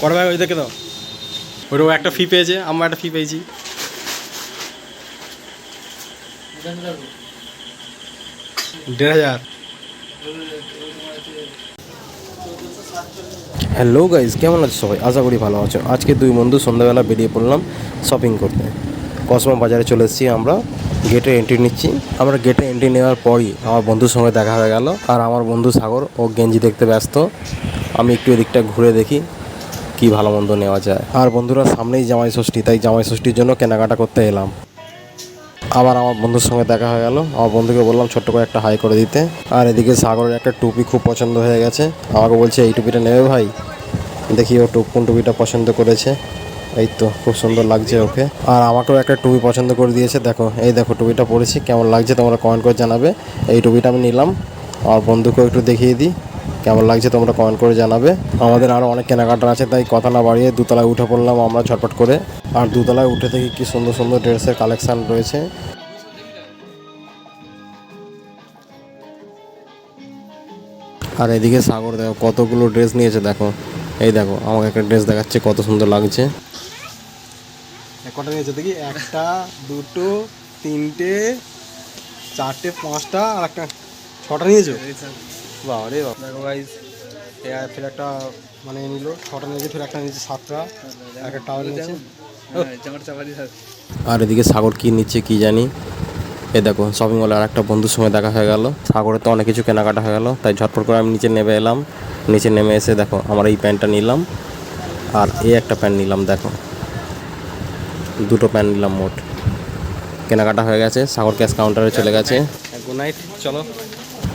কটা ব্যাগ ওই দেখে দাও। ওইটাও একটা ফি পেয়েছে, আমরা একটা ফি পেয়েছি। $1,500। হ্যালো গাইজ, কেমন আছো সবাই? আশা করি ভালো আছো। আজকে দুই বন্ধু সন্ধ্যাবেলা বেরিয়ে পড়লাম শপিং করতে। কসমো বাজারে চলে এসেছি আমরা। গেটে এন্ট্রি নিচ্ছি। আমরা গেটে এন্ট্রি নেওয়ার পরই আমার বন্ধুর সঙ্গে দেখা হয়ে গেল। আর আমার বন্ধু সাগর ও গেঞ্জি দেখতে ব্যস্ত। আমি একটু এদিকটা ঘুরে দেখি কি ভালো মন্দ নেওয়া যায়। আর বন্ধুরা, সামনেই জামাই ষষ্ঠী, তাই জামাই ষষ্ঠীর জন্য কেনাকাটা করতে এলাম। আবার আমার বন্ধুর সঙ্গে দেখা হয়ে গেল। আমার বন্ধুকে বললাম ছোট্ট করে একটা হাই করে দিতে। আর এদিকে সাগরের একটা টুপি খুব পছন্দ হয়ে গেছে। আমাকে বলছে এই টুপিটা নেবে ভাই। দেখি ও কোন টুপিটা পছন্দ করেছে। এই তো খুব সুন্দর লাগছে ওকে। আর আমাকেও একটা টুপি পছন্দ করে দিয়েছে। দেখো, এই দেখো টুপিটা পরেছি, কেমন লাগছে তোমরা কমেন্ট করে জানাবে। এই টুপিটা আমি নিলাম। আমার বন্ধুকেও একটু দেখিয়ে দিই কেমন লাগছে, তোমরা কমেন্ট করে জানাবে। আমাদের আরও অনেক কেনাকাটা আছে, তাই কথা না বাড়িয়ে দোতলায় উঠে পড়লাম আমরা ঝটপট করে। আর দোতলায় উঠে থেকে কি সুন্দর সুন্দর ড্রেসের কালেকশান রয়েছে। আর এদিকে সাগর দেখো কতগুলো ড্রেস নিয়েছে। দেখো, এই দেখো আমাকে একটা ড্রেস দেখাচ্ছে, কত সুন্দর লাগছে। কটা নিয়েছে দেখি? একটা, দুটো, তিনটে, চারটে, পাঁচটা আর একটা, ছটা নিয়েছো? বাবা রে বাবা। দেখো গাইজ, ফের একটা মানে নিল, ছটা নিয়েছে, ফের একটা নিয়েছে, সাতটা, একটা টাওয়ার নিয়েছে। আর এদিকে সাগর কি নিচ্ছে কি জানি। এ দেখো শপিং মলে আর একটা বন্ধুর সঙ্গে দেখা হয়ে গেল। সাগরে তো অনেক কিছু কেনাকাটা হয়ে গেল, তাই ঝটপট করে আমি নিচে নেমে এলাম। নিচে নেমে এসে দেখো আমার এই প্যান্টটা নিলাম আর এই একটা প্যান্ট নিলাম। দেখো দুটো প্যান্ট নিলাম। মোট কেনাকাটা হয়ে গেছে। সাগর ক্যাশ কাউন্টারে চলে গেছে। গুড নাইট, চলো।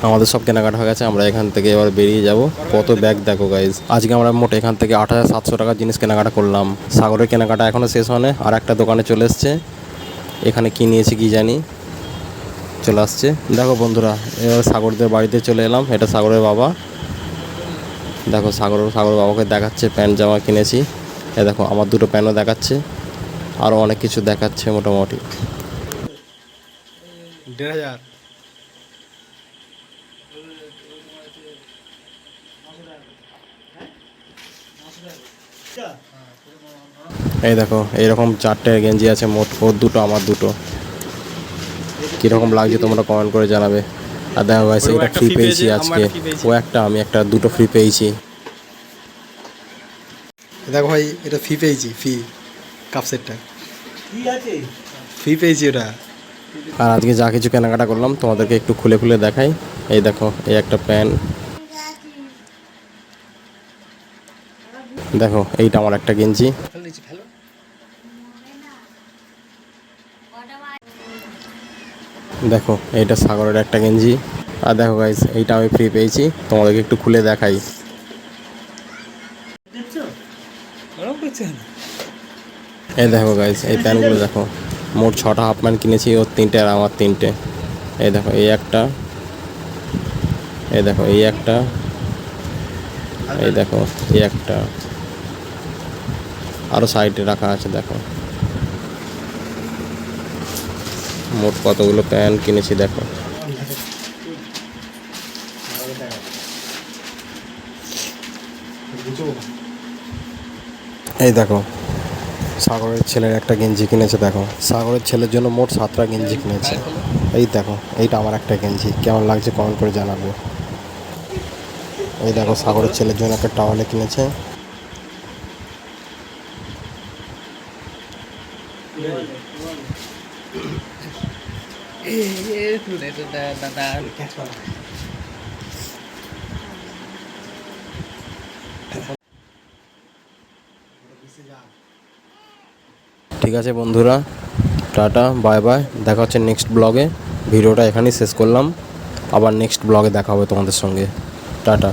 আমাদের সব কেনাকাটা হয়ে গেছে, আমরা এখান থেকে এবার বেরিয়ে যাব। কত ব্যাগ দেখো গাইজ। আজকে আমরা মোট এখান থেকে 8,700 টাকার জিনিস কেনাকাটা করলাম। সাগরের কেনাকাটা এখনও শেষ হয় না, আর একটা দোকানে চলে এসছে। এখানে কী নিয়েছে কি জানি, চলে আসছে। দেখো বন্ধুরা, এবার সাগরদের বাড়িতে চলে এলাম। এটা সাগরের বাবা। দেখো সাগর বাবাকে দেখাচ্ছে প্যান্ট জামা কিনেছি। এ দেখো আমার দুটো প্যান্টও দেখাচ্ছে, আরও অনেক কিছু দেখাচ্ছে মোটামুটি। 1,500। এই দেখো এইরকম 4টে গেঞ্জি আছে মোট, ওর দুটো আমার দুটো। কীরকম লাগছে তোমরা কমেন্ট করে জানাবে। আর দেখো ভাই, এটা ফ্রি পেয়েছি আজকে। ও একটা, আমি একটা, দুটো ফ্রি পেয়েছি। দেখো ভাই, এটা ফি পেয়েছি, ফি কাপ সেটটা ফি পেয়েছি ওটা। আর আজকে যা কিছু কেনাকাটা করলাম তোমাদেরকে একটু খুলে খুলে দেখাই। এই দেখো এই একটা প্যান্ট। দেখো এইটা আমার একটা গেঞ্জি। দেখো এইটা সাগরের একটা গেঞ্জি। আর দেখো গাইস, এইটা আমি ফ্রি পেয়েছি, তোমাদেরকে একটু খুলে দেখাই। এই দেখো গাইস, এই প্যান্টগুলো দেখো। মোট 6টা হাফ প্যান্ট কিনেছি, ওর 3টে আর আমার 3টে। এই দেখো এই একটা, এই দেখো এই একটা, এই দেখো এই একটা, আরও সাইডে রাখা আছে। দেখো মোট কতগুলো প্যান্ট কিনেছি দেখো। এই দেখো সাগরের ছেলের একটা গেঞ্জি কিনেছে। দেখো সাগরের ছেলের জন্য মোট 7টা গেঞ্জি কিনেছে। এই দেখো এইটা আমার একটা গেঞ্জি, কেমন লাগছে কমেন্ট করে জানাবে। এই দেখো সাগরের ছেলের জন্য একটা টাওয়ালে কিনেছে। ঠিক আছে বন্ধুরা, টাটা বাই বাই, দেখা হচ্ছে নেক্সট ব্লগে। ভিডিওটা এখানেই শেষ করলাম, আবার নেক্সট ব্লগে দেখা হবে তোমাদের সঙ্গে। টাটা।